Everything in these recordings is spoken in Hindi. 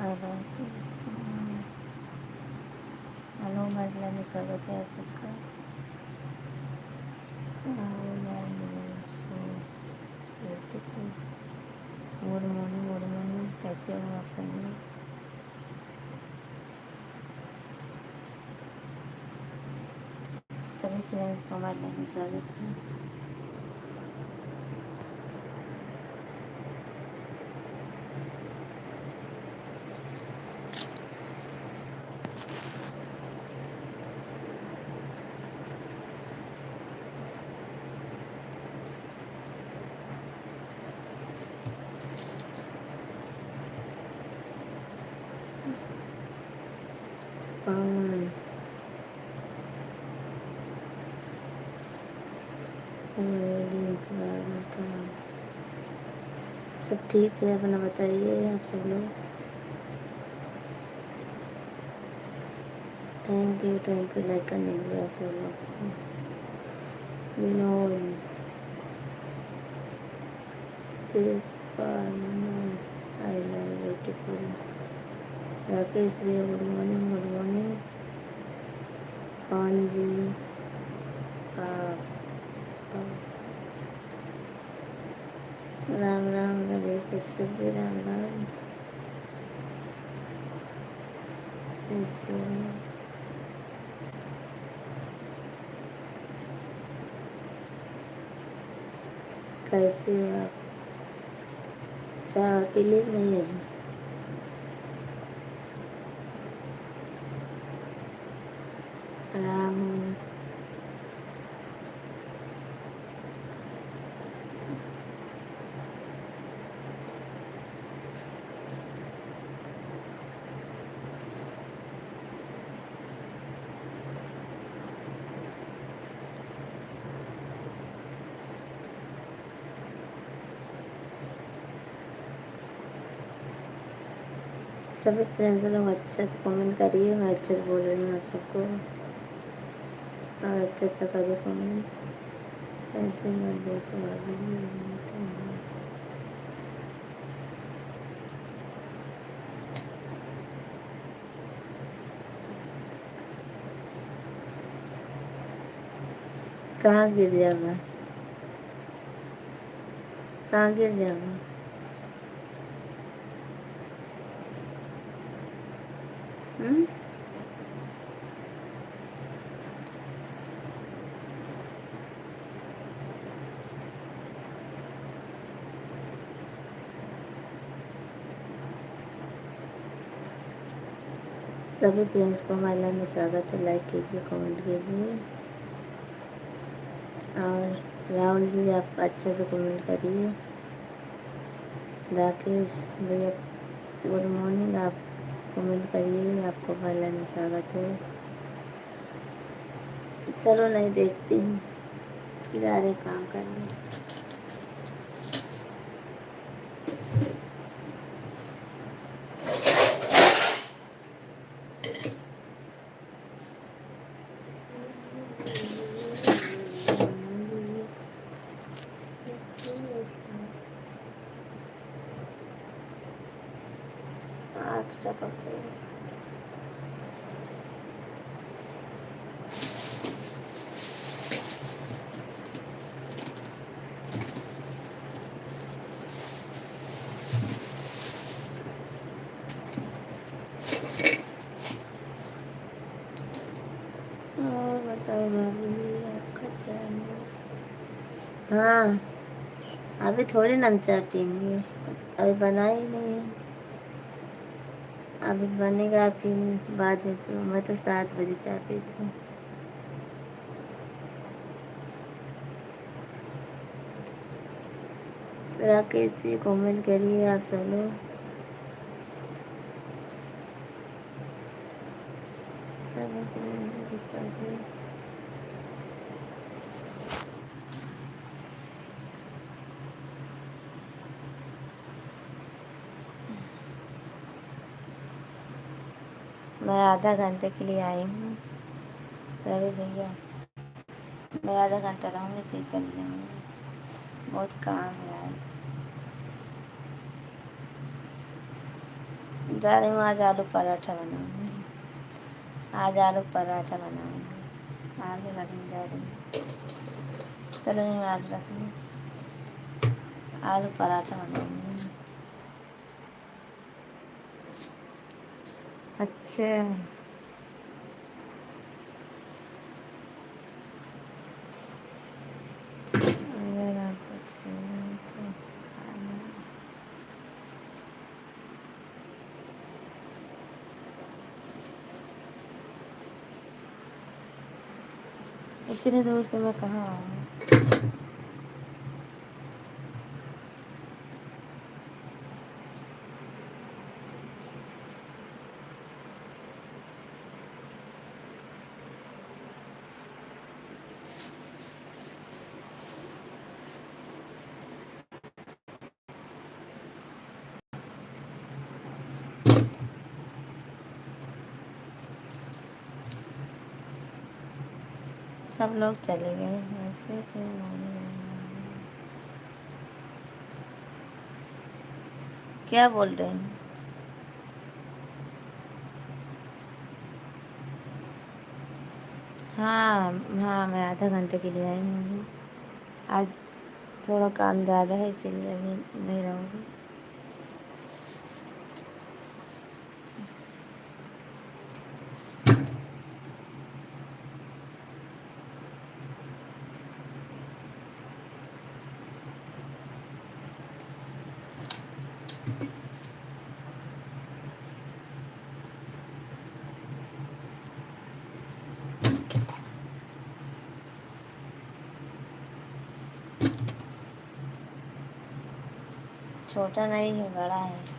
हेलो महिला में स्वागत है आप सबका। So beautiful. गुड मॉर्निंग, कैसे हो आप सब लोग? सभी फ्रेंड्स को हमारे लाइफ में स्वागत है। पवन सब ठीक है, अपना बताइए आप सब लोग। थैंक यू लाइक करने के लिए आप सब लोग। Vinod I love beautiful. Rakesh भैया गुड मॉर्निंग। पवन जी राम राम रवि कश्यप भी राम राम। कैसे हो आप? चाय पी ली नहीं है अभी? राम सभी फ्रेंड्स लोग अच्छे से कमेंट करिए। मैं अच्छे से बोल रही हूँ आप सबको, और अच्छे से करिए कमेंट। ऐसे मत देखो अभी कहाँ गिर जाऊँगा, कहाँ गिर जाऊँगा? सभी फ्रेंड्स को हमारे लाइफ में स्वागत है। लाइक कीजिए, कमेंट कीजिए। और राहुल जी आप अच्छे से कमेंट करिए। राकेश भैया गुड मॉर्निंग, आप कमेंट करिए। आपको हमारे लाइफ में स्वागत है। चलो नहीं देखती हूँ, जा रहे काम करने। आँख चपक रही है। और बताओ भाभी, आपका चाय? हाँ, अभी थोड़ी ना हम चाय पियेंगे, अभी बना ही नहीं है। अभी बनेगा फिर बाद में पियो। मैं तो 7 बजे चाय पीती हूँ। राकेश जी कमेंट करिए आप सब लोग। मैं आधा घंटे के लिए आई हूँ रवि भैया, मैं आधा घंटा रहूँगी फिर चली जाऊँगी। बहुत काम है आज। जा रही हूँ, आज आलू पराठा बनाऊँगी। आज आलू पराठा बनाऊँगी, आलू रखने जा रही हूँ। चलो मैं आलू रखूँगी, आलू पराठा बनाऊँगी। अच्छा, अगर आप कुछ करें तो खाना। इतनी दूर से मैं कहाँ आऊँ? सब लोग चले गए, ऐसे क्यों बोल रहे हैं? क्या बोल रहे हैं? हाँ हाँ, मैं आधा घंटे के लिए आई हूँ अभी। आज थोड़ा काम ज़्यादा है, इसीलिए अभी नहीं रहूँगी। छोटा नहीं है, बड़ा है।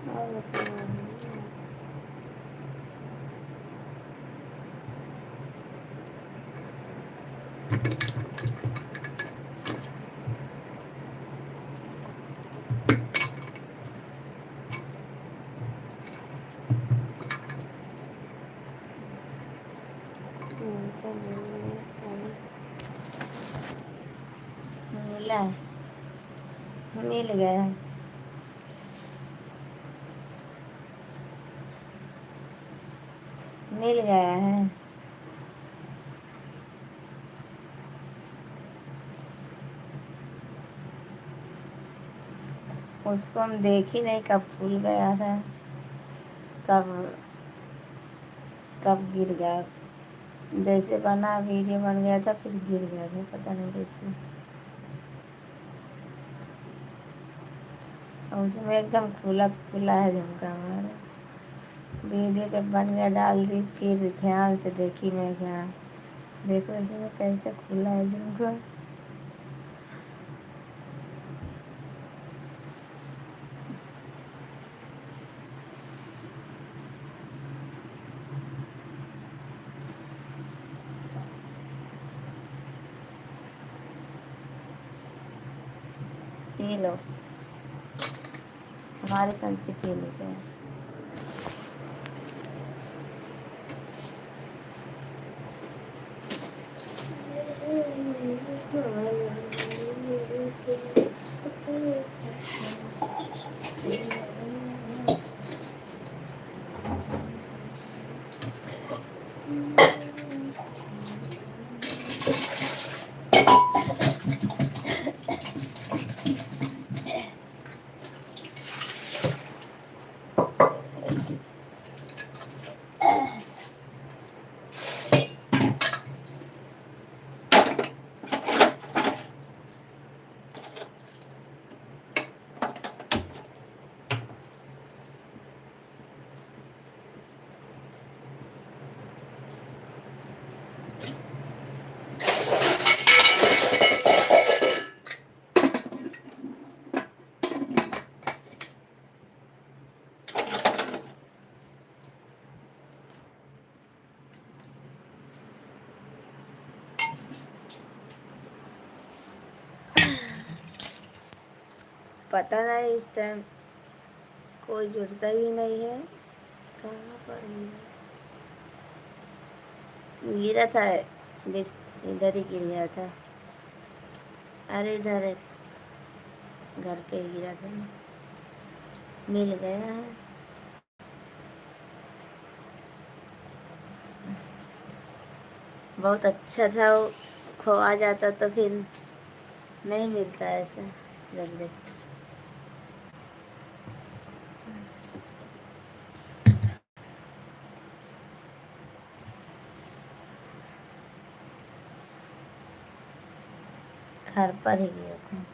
और बताओ। मिला, मिल गया, मिल गया है। उसको हम देख ही नहीं कब फूल गया था, कब कब गिर गया। जैसे बना वीडियो बन गया था, फिर गिर गया था, पता नहीं कैसे। और उसमें एकदम खुला खुला है झुमका हमारा। वीडियो जब बन गया डाल दी, फिर ध्यान से देखी मैं क्या, देखो इसमें कैसे खुला है झुमका। पी लो, हमारी संगति पी लो से। पता नहीं, इस टाइम कोई जुड़ता भी नहीं है। कहाँ पर गिरा था? इधर ही गिर गया था। अरे इधर घर पे ही गिरा था, मिल गया है। बहुत अच्छा था वो, खोआ जाता तो फिर नहीं मिलता ऐसा जल्दी से। घर पर ही गया था।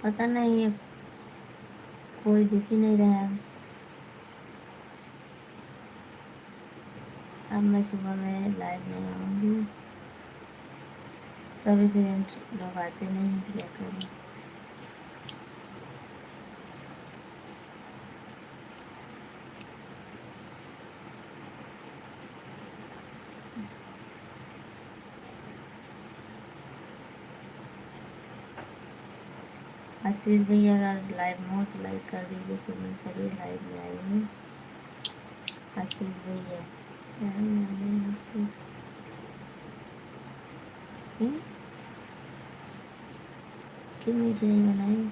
पता नहीं है, कोई दिख ही नहीं रहा है। अब मैं सुबह में लाइव नहीं आऊँगी, सभी फ्रेंड लोग आते नहीं हैं, क्या करूँ। आशीष भैया अगर लाइव में हो तो लाइक कर दीजिए, कमेंट करिए, लाइव में आइए। आशीष भैया चाहे जाने मत क्यों मीठी नहीं बनाई?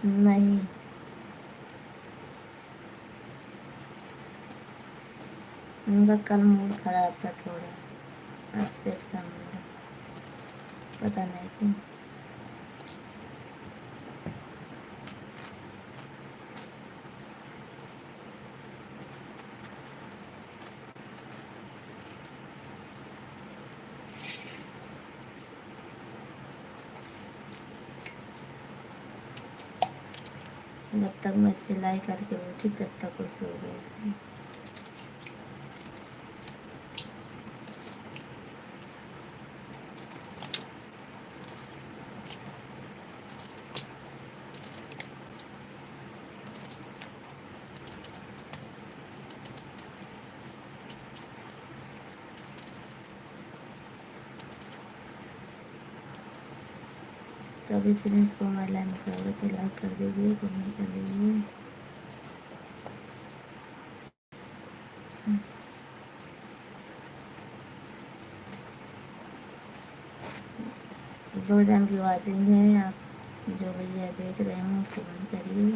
नहीं, उनका कल मूड खराब था, थोड़ा अपसेट था मूड, पता नहीं क्यों। जब तक मैं सिलाई करके उठी तब तक वो सो गए थे। सभी फ्रेंड्स को हमारे लाइन में स्वागत है, लाइक कर दीजिए, कमेंट कर दीजिए। दो जन की वाचिंग है, आप जो भैया देख रहे हो कमेंट करिए,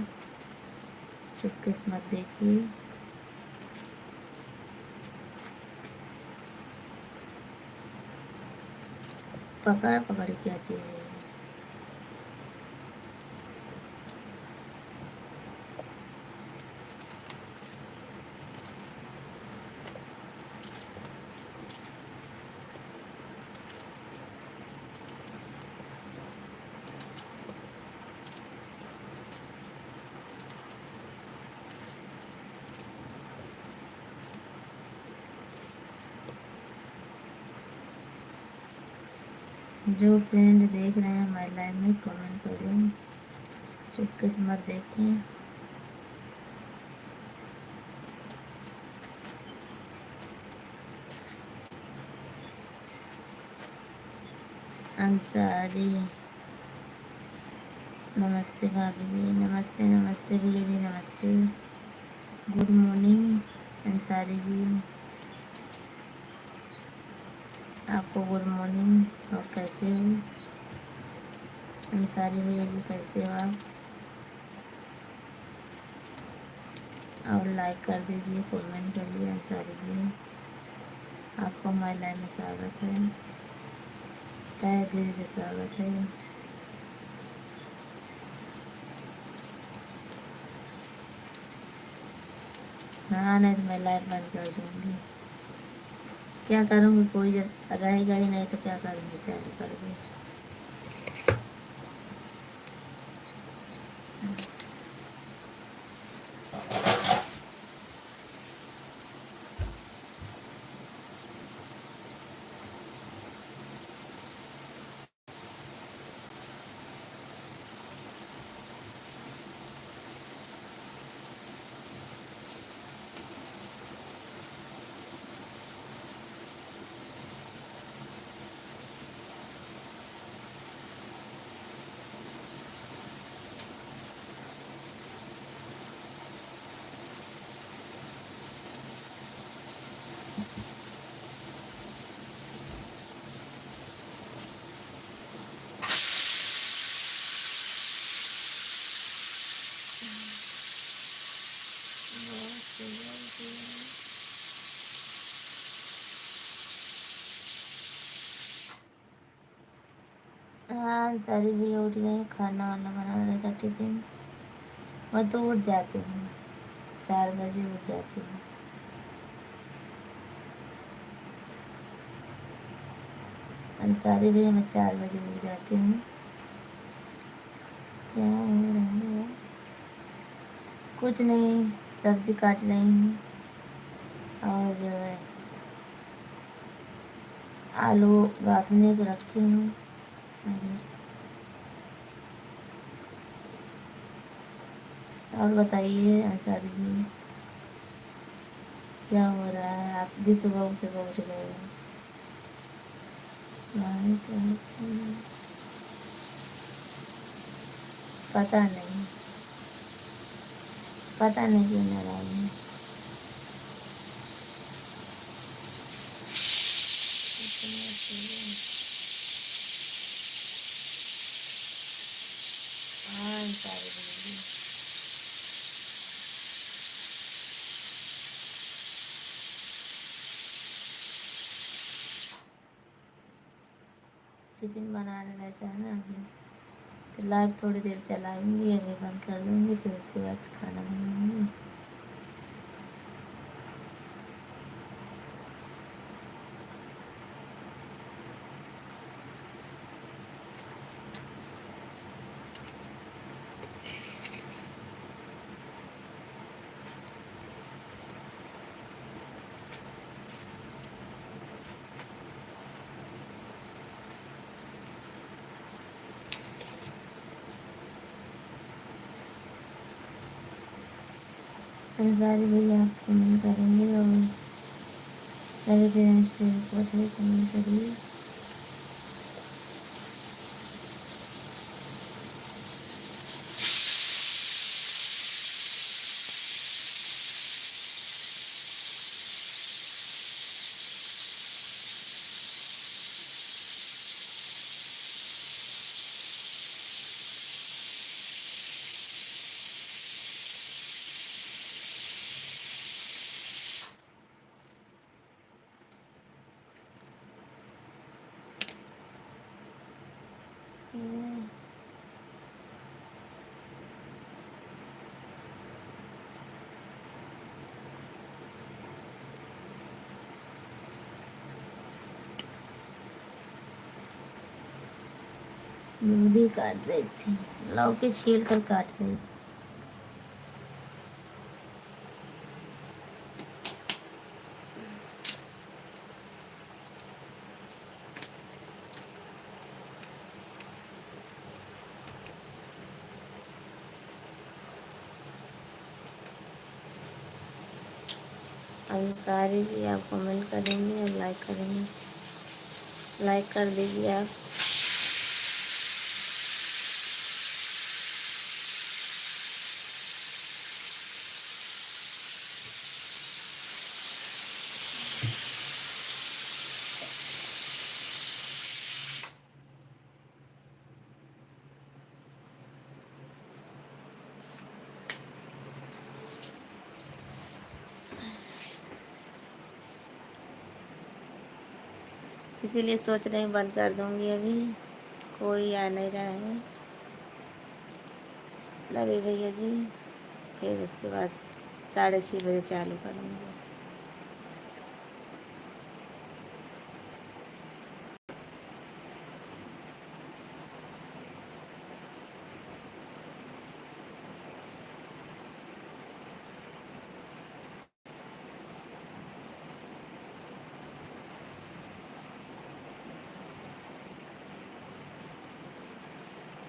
चुपके से मत देखिए। पकड़ पकड़ क्या चीज़ है? जो फ्रेंड देख रहे हैं हमारे लाइव में कमेंट करें, चुपके से मत देखें। अंसारी नमस्ते भाभी जी, नमस्ते नमस्ते भैया जी, नमस्ते, गुड मॉर्निंग अंसारी जी, आपको गुड मॉर्निंग। और कैसे हो अंसारी भैया जी, कैसे हो आप? और लाइक कर दीजिए, कमेंट करिए। अंसारी जी आपको हमारे लाइव में स्वागत है, तहे दिल से स्वागत है। हाँ नहीं तो मैं लाइव बंद कर दूँगी। क्या करूँगी, कोई रहेगा ही नहीं तो क्या करूँगी, चालू कर दूँ। हाँ सारी भी उठ गई, खाना वाना बनाने का टिफिन। मैं तो उठ जाती हूँ, 4 बजे उठ जाती हूँ। अंसारी भी मैं 4 बजे उठ जाती हूँ। क्या हो रहा है? कुछ नहीं, सब्जी काट रही हूँ और जो है आलू बाफने को रखी हूँ। और बताइए अंसारी जी, क्या हो रहा है? आप भी सुबह सुबह उठ गए हो? पता नहीं, पता नहीं क्यों नाराज है। हाँ अंसारी जी टिफिन बनाने रहता है ना अभी, तो लाइव थोड़ी देर चलाऊंगी, अभी बंद कर दूँगी, फिर उसके बाद खाना बनाऊँगी। अंसारी भैया आप कमेंट करेंगे और मेरे पेरेंट्स से रिपोर्ट है, कमेंट करिए। मूली काट रही थी, लौकी छील कर काट रही थी। सारी भी आप कमेंट करेंगे और लाइक करेंगे। लाइक कर दीजिए आप। इसीलिए सोच रही बंद कर दूँगी अभी, कोई आ नहीं रहा है। रवि भैया जी, फिर उसके बाद 6:30 बजे चालू करूँगी।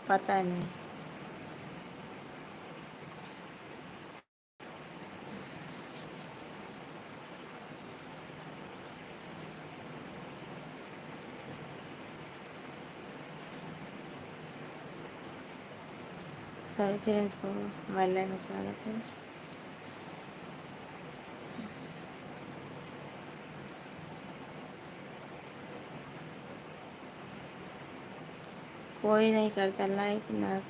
पता नहीं। सभी फ्रेंड्स को हमारे में स्वागत है। कोई नहीं करता लाइक ना।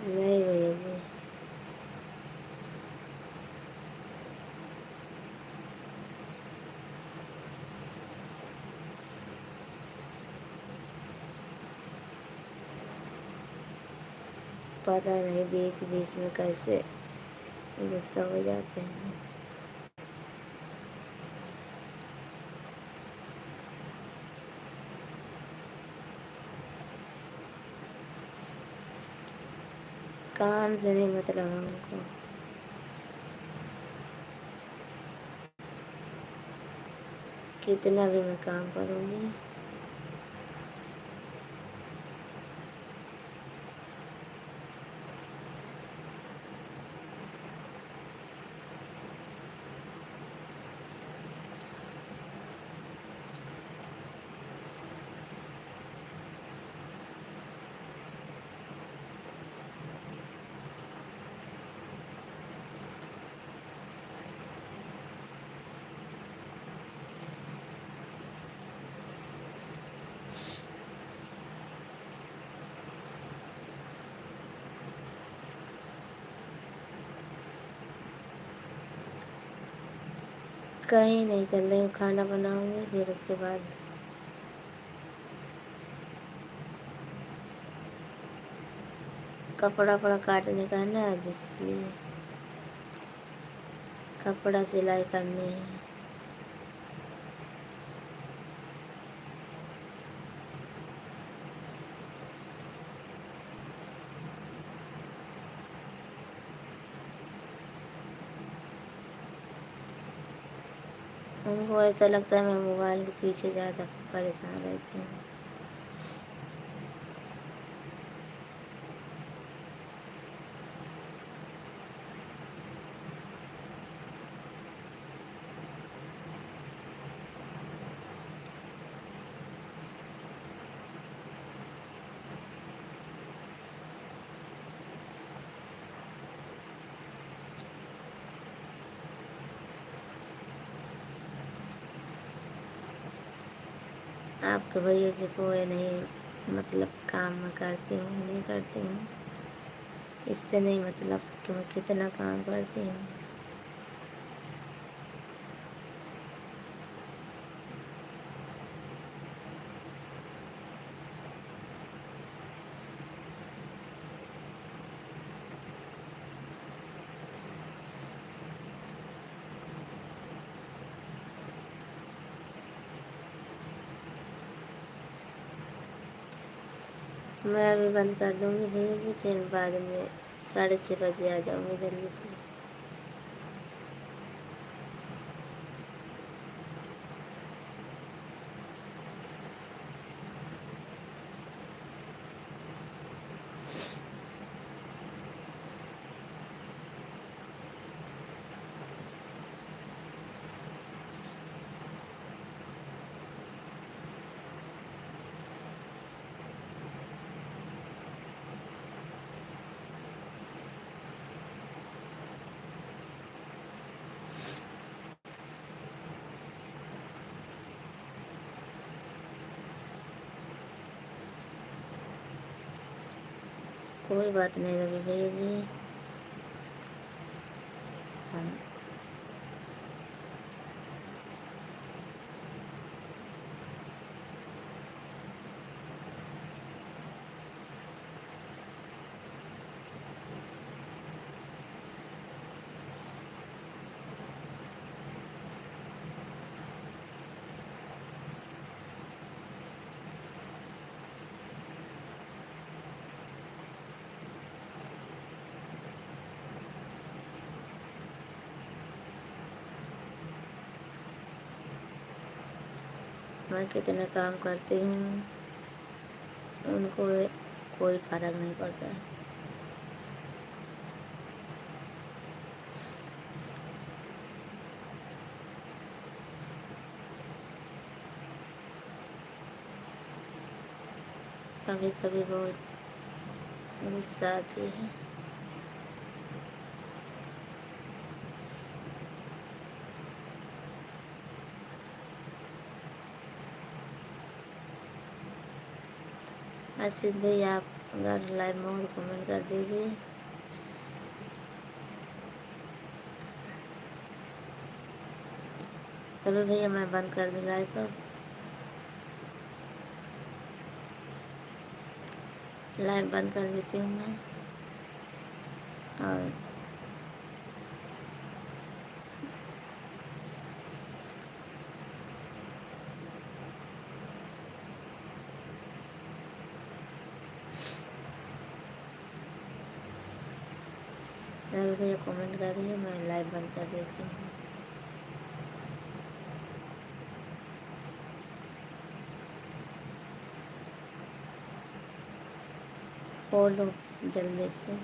नहीं भैया जी, पता नहीं बीच बीच में कैसे गुस्सा हो जाते हैं। काम से नहीं मतलब हमको। कितना भी मैं काम करूँगी, कहीं नहीं चल रही हूँ, खाना बनाऊँगी फिर उसके बाद कपड़ा वपड़ा काटने का है ना, जिसलिए कपड़ा सिलाई करनी है। उनको ऐसा लगता है मैं मोबाइल के पीछे ज़्यादा परेशान रहती हूँ। आपके भैया जी को ये नहीं मतलब काम मैं करती हूँ नहीं करती हूँ, इससे नहीं मतलब कि मैं कितना काम करती हूँ। मैं अभी बंद कर दूँगी भैया जी, फिर बाद में 6:30 बजे आ जाऊँगी जल्दी से। कोई बात नहीं रवि भैया जी, हम मैं कितना काम करती हूँ उनको कोई फर्क नहीं पड़ता है। कभी कभी बहुत गुस्सा आती है। आशीष भैया आप अगर लाइव में हो तो कमेंट कर दीजिए। चलो भैया मैं बंद कर दूँ लाइव पर, लाइव बंद कर देती हूँ मैं। और रवि भैया कमेंट करिए, मैं लाइव बंद कर देती हूँ। बोलो जल्दी से।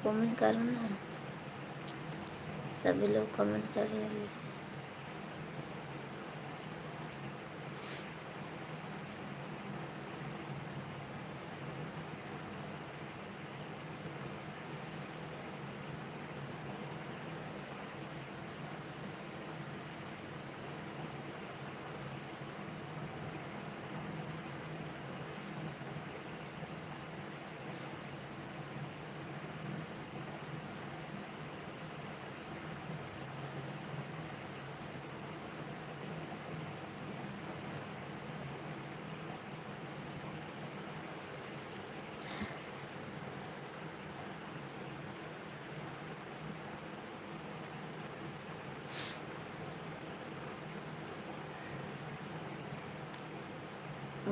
कमेंट करो ना, सभी लोग कमेंट कर रहे हैं जल्दी से।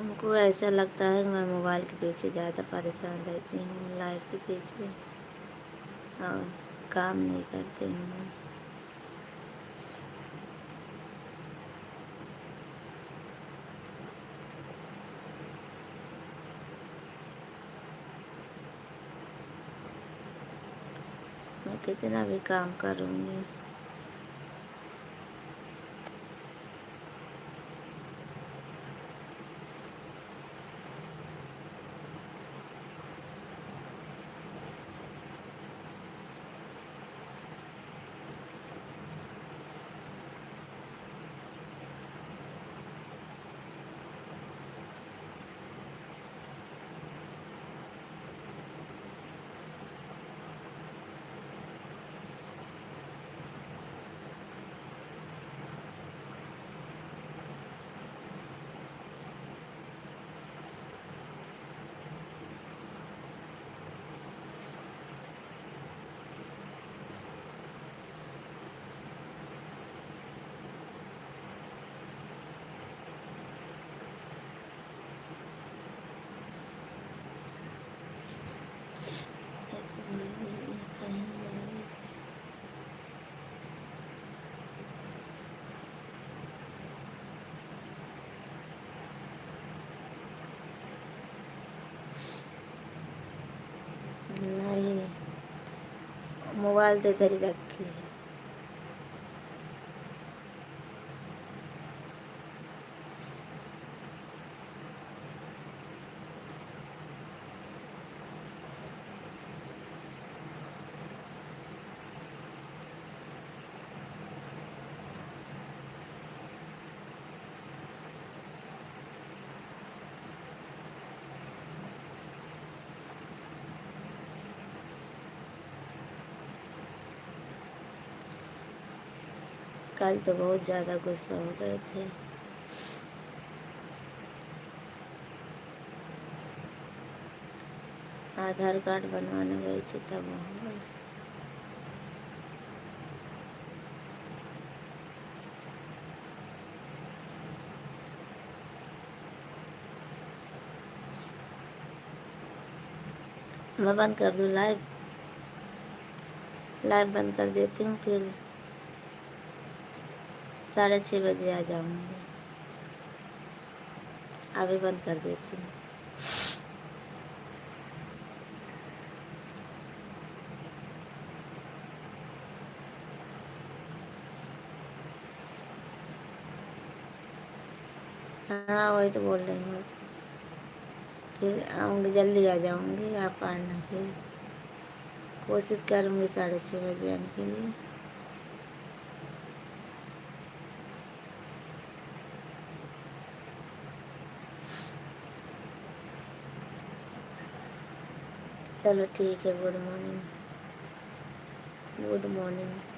हमको ऐसा लगता है मैं मोबाइल के पीछे ज़्यादा परेशान रहती हूँ, लाइफ के पीछे, और काम नहीं करती हूँ। मैं कितना भी काम करूँगी, कहीं गई थी। नहीं, मोबाइल तो इधर ही रखी है। कल तो बहुत ज़्यादा गुस्सा हो गए थे। आधार कार्ड बनवाने गई थी तब हो गई। मैं बंद कर दूँ लाइव? लाइव बंद कर देती हूँ, फिर 6:30 बजे आ जाऊँगी। अभी बंद कर देती हूँ। हाँ, वही तो बोल रही हूँ। फिर आऊँगी, जल्दी आ जाऊँगी, आप आना। फिर कोशिश करूँगी 6:30 बजे आने के लिए। चलो ठीक है, गुड मॉर्निंग। Good morning.